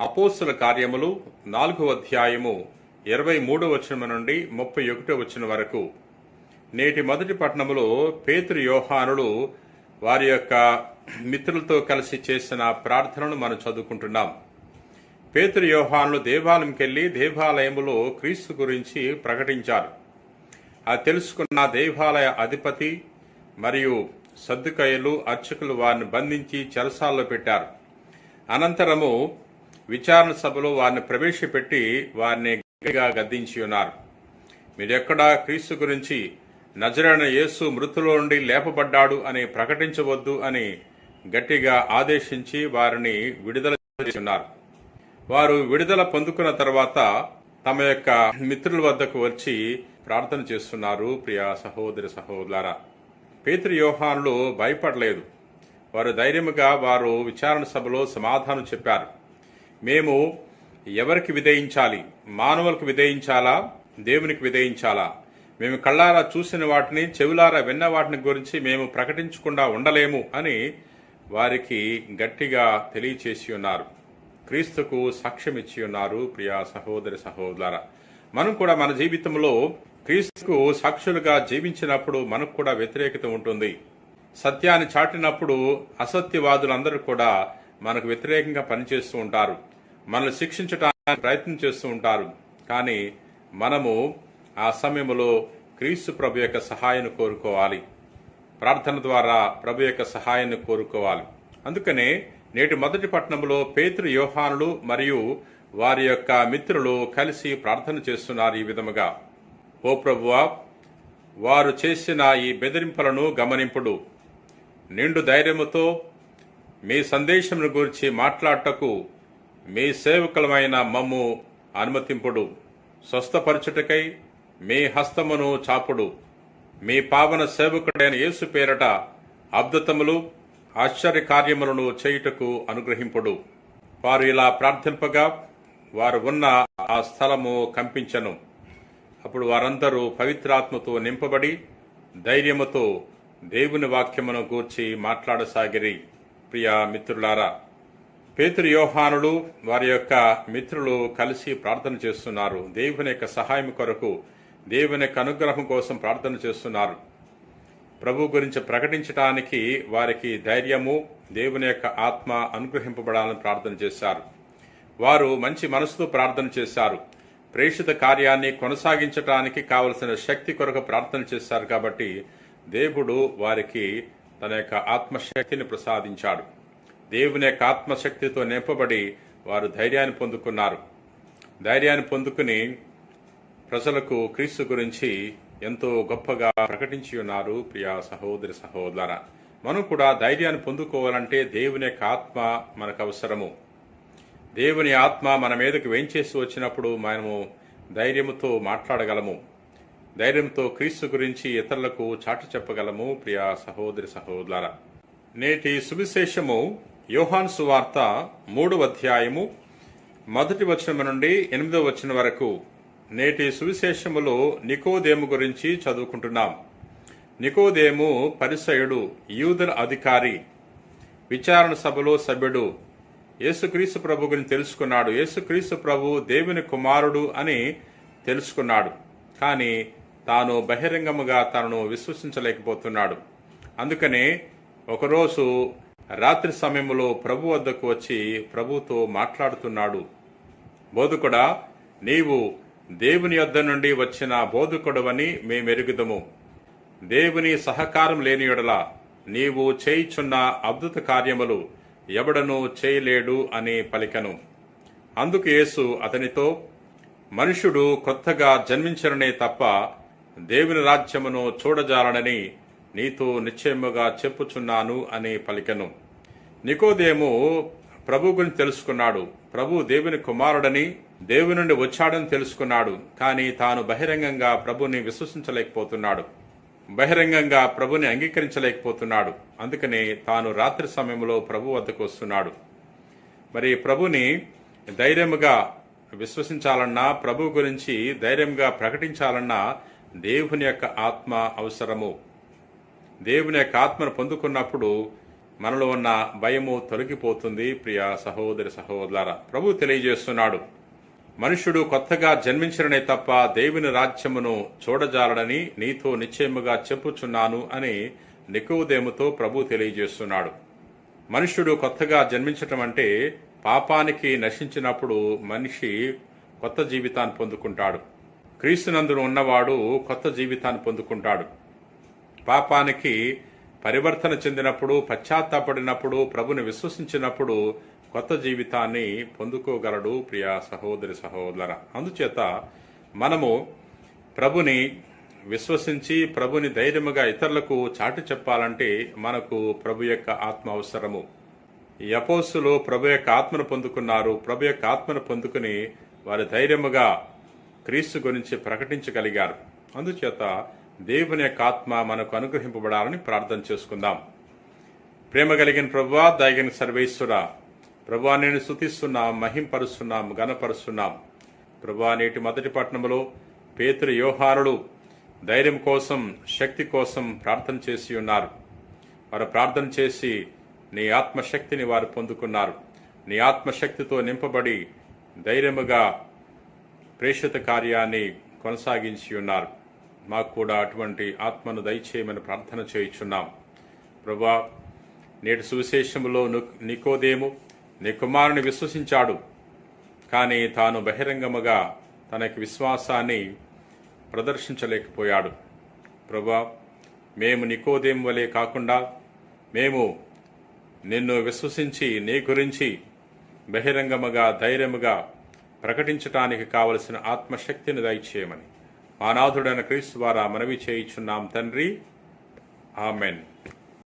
అపోస్తుల కార్యములు 4వ అధ్యాయము 23వ వచనం నుండి 31వ వచనం వరకు. నేటి మొదటి పట్టణములో పేతురు యోహానులు వారి యొక్క మిత్రులతో కలిసి చేసిన ప్రార్థనను మనం చదువుకుంటున్నాం. పేతురు యోహానులు దేవాలయంకి వెళ్లి దేవాలయములో క్రీస్తు గురించి ప్రకటించారు. అది తెలుసుకున్న దేవాలయ అధిపతి మరియు సద్దుకయ్యులు అర్చకులు వారిని బంధించి చెరసాల్లో పెట్టారు. అనంతరము విచారణ సభలో వారిని ప్రవేశపెట్టి వారిని గట్టిగా గద్దించి ఉన్నారు. మీరెక్కడా క్రీస్తు గురించి నజరేయుడైన యేసు మృతుల నుండి లేపబడ్డాడు అని ప్రకటించవద్దు అని గట్టిగా ఆదేశించి వారిని విడుదల చేస్తున్నారు. వారు విడుదల పొందుకున్న తర్వాత తమ యొక్క మిత్రుల వద్దకు వచ్చి ప్రార్థన చేస్తున్నారు. ప్రియ సహోదరి సహోదరులారా, పేతురు యోహానులు భయపడలేదు. వారు ధైర్యముగా వారు విచారణ సభలో సమాధానం చెప్పారు. మేము ఎవరికి విధేయించాలి? మానవులకు విధేయించాలా, దేవునికి విధేయించాలా? మేము కళ్ళారా చూసిన వాటిని, చెవులారా విన్న వాటిని గురించి మేము ప్రకటించకుండా ఉండలేము అని వారికి గట్టిగా తెలియచేసి ఉన్నారు. క్రీస్తుకు సాక్ష్యం ఇచ్చి ఉన్నారు. ప్రియ సహోదరి సహోదరులారా, మనం కూడా మన జీవితంలో క్రీస్తుకు సాక్షులుగా జీవించినప్పుడు మనకు కూడా వ్యతిరేకత ఉంటుంది. సత్యాన్ని చాటినప్పుడు అసత్యవాదులందరూ కూడా మనకు వ్యతిరేకంగా పనిచేస్తూ ఉంటారు. మనల్ని శిక్షించడానికి ప్రయత్నం చేస్తూ ఉంటారు. కానీ మనము ఆ సమయంలో క్రీస్తు ప్రభు యొక్క సహాయాన్ని కోరుకోవాలి. ప్రార్థన ద్వారా ప్రభు యొక్క సహాయాన్ని కోరుకోవాలి. అందుకనే నేటి మొదటి పట్టణంలో పేతురు యోహానులు మరియు వారి యొక్క మిత్రులు కలిసి ప్రార్థన చేస్తున్నారు. ఈ విధముగా, ఓ ప్రభువా, వారు చేసిన ఈ బెదిరింపులను గమనింపుడు. నిండు ధైర్యముతో మీ సందేశమును గురించి మాట్లాడటకు మీ సేవకులమైన మమ్ము అనుమతింపుడు. స్వస్థపరచుటకై మీ హస్తమును చాపుడు. మీ పావన సేవకుడైన యేసు పేరట అద్భుతములు ఆశ్చర్య కార్యములను చేయుటకు అనుగ్రహింపుడు. వారు ఇలా ప్రార్థింపగా వారు ఉన్న ఆ స్థలము కంపించెను. అప్పుడు వారందరూ పవిత్రాత్మతో నింపబడి ధైర్యముతో దేవుని వాక్యమును గూర్చి మాట్లాడసాగిరి. ప్రియ మిత్రులారా, పేతురు యోహానులు వారి యొక్క మిత్రులు కలిసి ప్రార్థన చేస్తున్నారు. దేవుని యొక్క సహాయం కొరకు, దేవుని యొక్క అనుగ్రహం కోసం ప్రార్థన చేస్తున్నారు. ప్రభు గురించి ప్రకటించడానికి వారికి ధైర్యము, దేవుని యొక్క ఆత్మ అనుగ్రహింపబడాలని ప్రార్థన చేశారు. వారు మంచి మనసుతో ప్రార్థన చేశారు. ప్రేషిత కార్యాన్ని కొనసాగించడానికి కావలసిన శక్తి కొరకు ప్రార్థన చేశారు. కాబట్టి దేవుడు వారికి తన యొక్క ఆత్మశక్తిని ప్రసాదించాడు. దేవుని యొక్క ఆత్మశక్తితో నింపబడి వారు ధైర్యాన్ని పొందుకున్నారు. ధైర్యాన్ని పొందుకుని ప్రజలకు క్రీస్తు గురించి ఎంతో గొప్పగా ప్రకటించి ఉన్నారు. ప్రియ సహోదరి సహోదరులారా, మనం కూడా ధైర్యాన్ని పొందుకోవాలంటే దేవుని యొక్క ఆత్మ మనకు అవసరము. దేవుని ఆత్మ మన మీదకి వేంచేసి వచ్చినప్పుడు మనము ధైర్యముతో మాట్లాడగలము. ధైర్యంతో క్రీస్తు గురించి ఇతరులకు చాటి చెప్పగలము. ప్రియ సహోదరి సహోదరులారా, నేటి సువిశేషము యోహాను సువార్త 3వ అధ్యాయము 1వ వచనం నుండి 8వ వచనం వరకు. నేటి సువిశేషములో నికోదేము గురించి చదువుకుంటున్నాం. నికోదేము పరిసయుడు, యూదుల అధికారి, విచారణ సభలో సభ్యుడు. యేసుక్రీస్తు ప్రభు గురించి తెలుసుకున్నాడు. యేసుక్రీస్తు ప్రభు దేవుని కుమారుడు అని తెలుసుకున్నాడు. కానీ తాను బహిరంగముగా తనను విశ్వసించలేకపోతున్నాడు. అందుకనే ఒకరోజు రాత్రి సమయంలో ప్రభు వద్దకు వచ్చి ప్రభుతో మాట్లాడుతున్నాడు. బోధకుడా, నీవు దేవుని యొద్ద నుండి వచ్చిన బోధకుడవని మేమెరుగుదము. దేవుని సహకారం లేని యెడల నీవు చేయుచున్న అద్భుత కార్యములు ఎవడనూ చేయలేడు అని పలికెను. అందుకు యేసు అతనితో, మనుషుడు కొత్తగా జన్మించరనే తప్ప దేవుని రాజ్యమును చూడజాలనని నీతో నిశ్చయముగా చెప్పుచున్నాను అని పలికెను. నికోదేము ప్రభు గురించి తెలుసుకున్నాడు. ప్రభు దేవుని కుమారుడని, దేవుని నుండి వచ్చాడని తెలుసుకున్నాడు. కానీ తాను బహిరంగంగా ప్రభుని విశ్వసించలేకపోతున్నాడు. బహిరంగంగా ప్రభుని అంగీకరించలేకపోతున్నాడు. అందుకని తాను రాత్రి సమయంలో ప్రభు వద్దకు వస్తున్నాడు. మరి ప్రభుని ధైర్యముగా విశ్వసించాలన్నా, ప్రభు గురించి ధైర్యంగా ప్రకటించాలన్నా దేవుని యొక్క ఆత్మ అవసరము. దేవుని యొక్క ఆత్మను పొందుకున్నప్పుడు మనలో ఉన్న భయము తొలగిపోతుంది. ప్రియ సహోదరి సహోదరులారా, ప్రభు తెలియజేస్తున్నాడు, మనుష్యుడు కొత్తగా జన్మించడనే తప్ప దేవుని రాజ్యమును చూడజాలడని నీతో నిశ్చయముగా చెప్పుచున్నాను అని నికోదేముతో ప్రభు తెలియజేస్తున్నాడు. మనుష్యుడు కొత్తగా జన్మించటం అంటే పాపానికి నశించినప్పుడు మనిషి కొత్త జీవితాన్ని పొందుకుంటాడు. క్రీస్తునందును ఉన్నవాడు కొత్త జీవితాన్ని పొందుకుంటాడు. పాపానికి పరివర్తన చెందినప్పుడు, పశ్చాత్తాపడినప్పుడు, ప్రభుని విశ్వసించినప్పుడు కొత్త జీవితాన్ని పొందుకోగలడు. ప్రియ సహోదరి సహోదరులారా, అందుచేత మనము ప్రభుని విశ్వసించి ప్రభుని ధైర్యముగా ఇతరులకు చాటి చెప్పాలంటే మనకు ప్రభు యొక్క ఆత్మ అవసరము. ఈ అపోస్తులు ప్రభు యొక్క ఆత్మను పొందుకున్నారు. ప్రభు యొక్క ఆత్మను పొందుకుని వారి ధైర్యముగా క్రీస్తు గురించి ప్రకటించగలిగారు. అందుచేత దేవుని యొక్క ఆత్మ మనకు అనుగ్రహింపబడాలని ప్రార్థన చేసుకుందాం. ప్రేమ కలిగిన ప్రభువా, దయగలిగిన సర్వేశ్వర ప్రభువా, నేను స్తుతిస్తున్నాం, మహింపరుస్తున్నాం, ఘనపరుస్తున్నాం. ప్రభువా, నేటి మొదటి పట్టణంలో పేతురు, యోహానులు ధైర్యం కోసం, శక్తి కోసం ప్రార్థన చేసి ఉన్నారు. వారు ప్రార్థన చేసి నీ ఆత్మశక్తిని వారు పొందుకున్నారు. నీ ఆత్మశక్తితో నింపబడి ధైర్యముగా ప్రేషిత కార్యాన్ని కొనసాగించి ఉన్నారు. మాకు కూడా అటువంటి ఆత్మను దయచేయమని ప్రార్థన చేయుచున్నాం. ప్రభువా, నేటి సువిశేషములో నికోదేము నీ కుమారుని విశ్వసించాడు, కానీ తాను బహిరంగముగా తనకి విశ్వాసాన్ని ప్రదర్శించలేకపోయాడు. ప్రభువా, మేము నికోదేము వలె కాకుండా మేము నిన్ను విశ్వసించి నీ గురించి బహిరంగముగా ధైర్యముగా ప్రకటించటానికి కావలసిన ఆత్మశక్తిని దయచేయమని మా నాథుడైన క్రీస్తు ద్వారా మనవి చేయుచున్నాం తండ్రి. ఆమెన్.